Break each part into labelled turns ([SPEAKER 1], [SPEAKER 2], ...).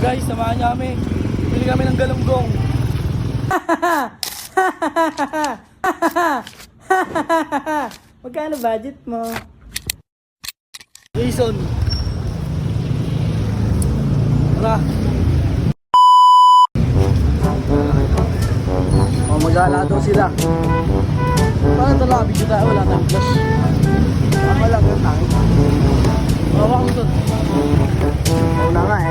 [SPEAKER 1] Guys, samahan niyo kami. Bili kami ng galunggong. Magkano budget mo? Jason. Tara. Oh, mag-aala daw sila. Paano ito lang? Video tayo. Wala tayong flash. Tama lang yung tangin. Mawa ko ito. Una nga eh.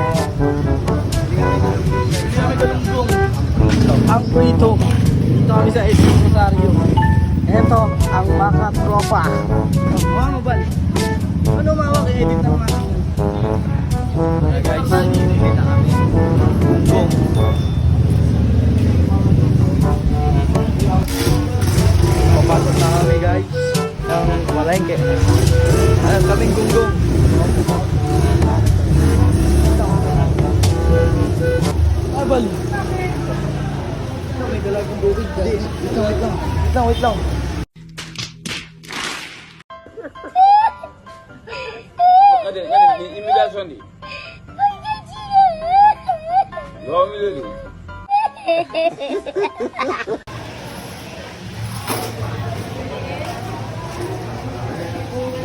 [SPEAKER 1] Hindi kami galunggong. Ang prito. Dito kami sa SM Rosario. Ito ang mga tropa. Mga mabal. Ano mawak i-edit ng mga guys, hindi na kami galunggong. Papasok na kami guys ng Malengke. Alam kaming gunggong. Abal. May dalagong bukid guys. Wait lang.
[SPEAKER 2] Kadang imigrasyon di. Gawin mo dito.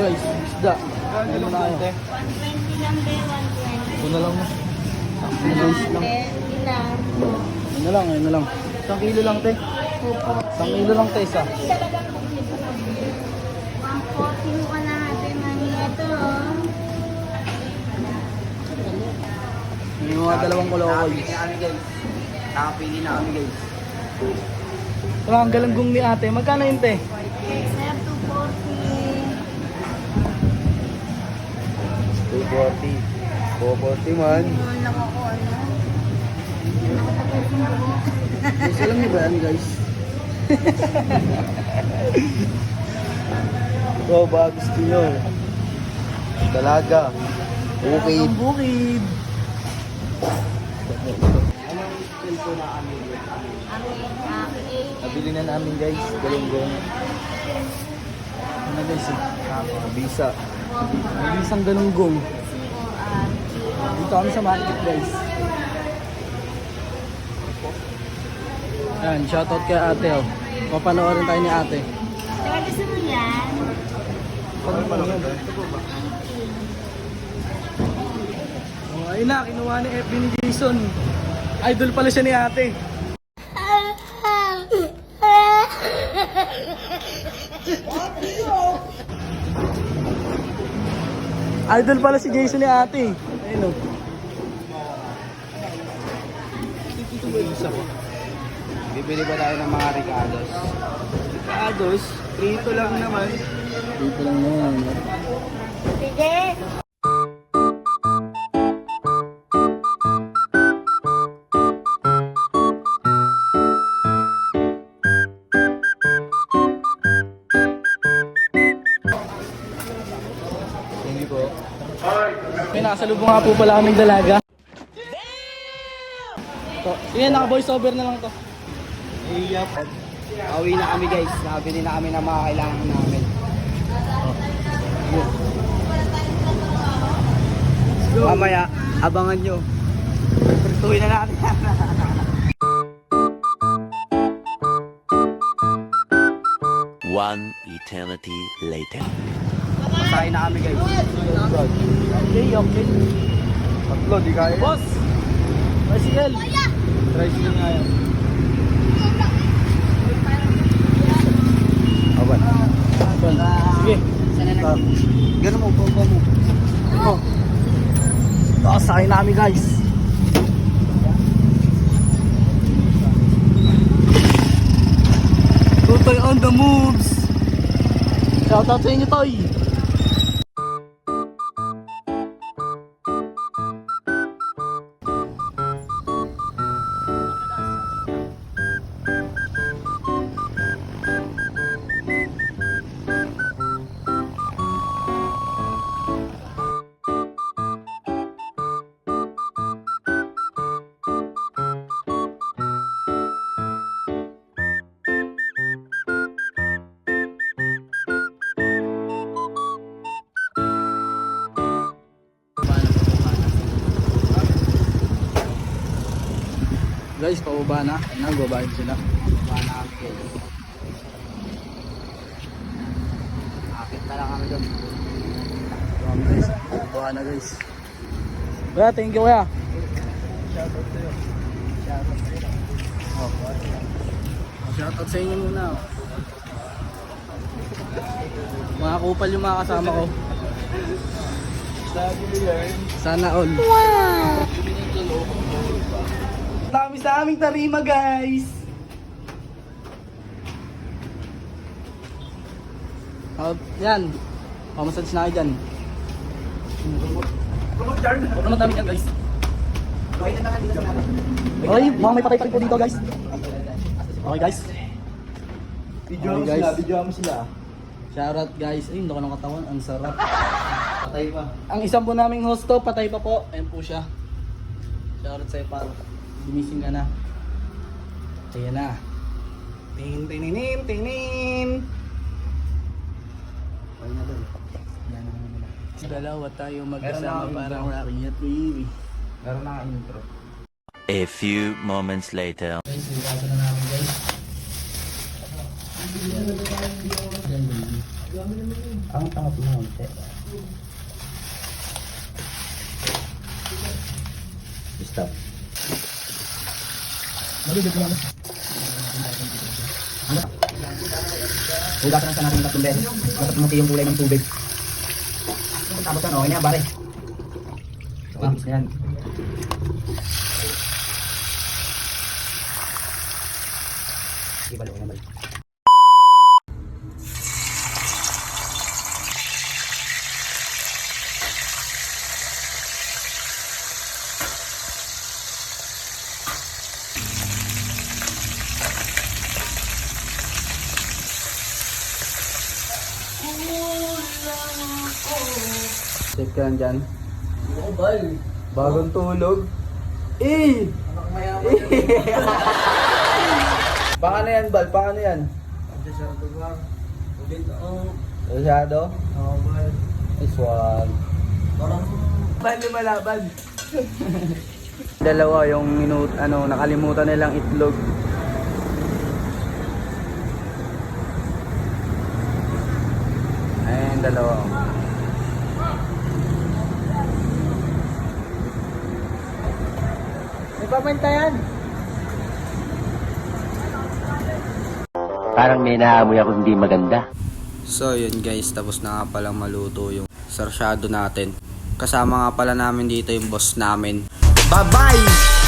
[SPEAKER 1] Guys, isda. Ano na tayo?
[SPEAKER 3] 120 lang be, 120.
[SPEAKER 1] Ito na lang mo. Guys lang. Ayun na lang. 1 kilo lang te. 1 kilo lang te isa.
[SPEAKER 3] 140 mo ka na natin, mami. Ito, oh.
[SPEAKER 1] May mga dalawang kulokoy.
[SPEAKER 4] Nakapili na kami guys.
[SPEAKER 1] Ito ang galunggong ni ate. Magkano yun te?
[SPEAKER 3] Sir, 240.
[SPEAKER 4] 240 man.
[SPEAKER 3] Yun lang ako, ano? Nakatapos yung buhok.
[SPEAKER 1] Guys, alam niyo ba yan guys?
[SPEAKER 4] Ito ba gusto nyo? Dalaga. Okay.
[SPEAKER 1] Ang bukid.
[SPEAKER 4] Nabili na namin guys. Galunggong.
[SPEAKER 1] Ano guys eh?
[SPEAKER 4] Bisa.
[SPEAKER 1] May isang galunggong. Dito kami sa market guys. Yan, shoutout kay ate oh. Papanoorin tayo ni ate.
[SPEAKER 3] Sir, gusto mo yan?
[SPEAKER 1] Ano pa lang yan? Oh, ayun na, kinuha ni FB ni Jason. Idol pala siya ni ate. Idol pala si Jason ni ate. Ayun oh.
[SPEAKER 4] Bibili ba tayo ng mga Ricardos?
[SPEAKER 1] Ricardos, prito lang naman. Prito lang naman.
[SPEAKER 3] Sige.
[SPEAKER 4] Hindi po.
[SPEAKER 1] May nasalubong nga po pala kaming dalaga. To, sige, naka-voice over na lang to.
[SPEAKER 4] Iyap. Pauwi na kami guys. Nakabili na kami ng mga kailangan namin. Mamaya, abangan nyo. Prituhin na natin.
[SPEAKER 5] One eternity later.
[SPEAKER 4] Pasahin na kami guys.
[SPEAKER 1] Okay.
[SPEAKER 4] Tatlo, di kaya.
[SPEAKER 1] Boss! Tricycle!
[SPEAKER 4] Tricycle nga yan. Awan.
[SPEAKER 1] Sige.
[SPEAKER 4] Ganun mo, baba mo.
[SPEAKER 1] Oh. Tapos sakay namin guys. Tutoy on the moves. Shoutout sa inyo, Toy. Guys, pababa na. Nagbabayad sila.
[SPEAKER 4] Baba na kami guys. Akit na lang kami doon.
[SPEAKER 1] Kami guys. Pababa na guys. Kuya, thank you kuya.
[SPEAKER 4] Shoutout sa'yo. Shoutout sa'yo.
[SPEAKER 1] Shoutout sa inyo muna. Mga kupal yung mga kasama ko.
[SPEAKER 4] Sabi nila yun.
[SPEAKER 1] Sana all. Dami sa aming tarima guys. Yan. Pamassage na kayo dyan. Huwag naman dami dyan guys. Okay, mukhang may patay-patay po dito guys. Okay guys.
[SPEAKER 4] Video
[SPEAKER 1] Okay,
[SPEAKER 4] mo
[SPEAKER 1] guys.
[SPEAKER 4] sila, video mo sila.
[SPEAKER 1] Shoutout guys. Ay, hindi ko ng katawan. Ang sarap.
[SPEAKER 4] Patay pa.
[SPEAKER 1] Ang isang po naming hosto, patay pa po. Ayan po siya. Shoutout sa'yo paro. Ginising ka na. Ayan na. Tingin, tinginin, tinginin.
[SPEAKER 4] Okay na doon.
[SPEAKER 1] Yan na naman. Dalawa tayo
[SPEAKER 4] Meron na
[SPEAKER 1] magkasama
[SPEAKER 4] akong
[SPEAKER 1] parang
[SPEAKER 4] intro.
[SPEAKER 1] Rocky at Baby.
[SPEAKER 4] Meron na ang intro.
[SPEAKER 5] A few moments later.
[SPEAKER 1] Guys, nilikaso na namin guys. Yan baby.
[SPEAKER 4] Ang tangat mo. Stop.
[SPEAKER 1] Malibig ko naman.
[SPEAKER 4] Hugasan lang sa natin yung tatlong beses. Basta pumuti yung kulay ng tubig. Tapos yan, okay na yan, pare. Tapos na yan. Ibalo, ibalo.
[SPEAKER 1] Safe ka lang dyan. Bagong tulog. Eh! Baka na yan, Bal? Baka na yan? Masyado?
[SPEAKER 4] Oo, bal.
[SPEAKER 1] Nice one.
[SPEAKER 4] Bal lumalaban.
[SPEAKER 1] Dalawa yung nakalimutan nilang itlog. Ayan, dalawa. May pamenta yan.
[SPEAKER 5] Parang may naamoy ako hindi maganda.
[SPEAKER 4] So yun guys, tapos na nga palang maluto yung sarsyado natin. Kasama nga pala namin dito yung boss namin. Bye bye!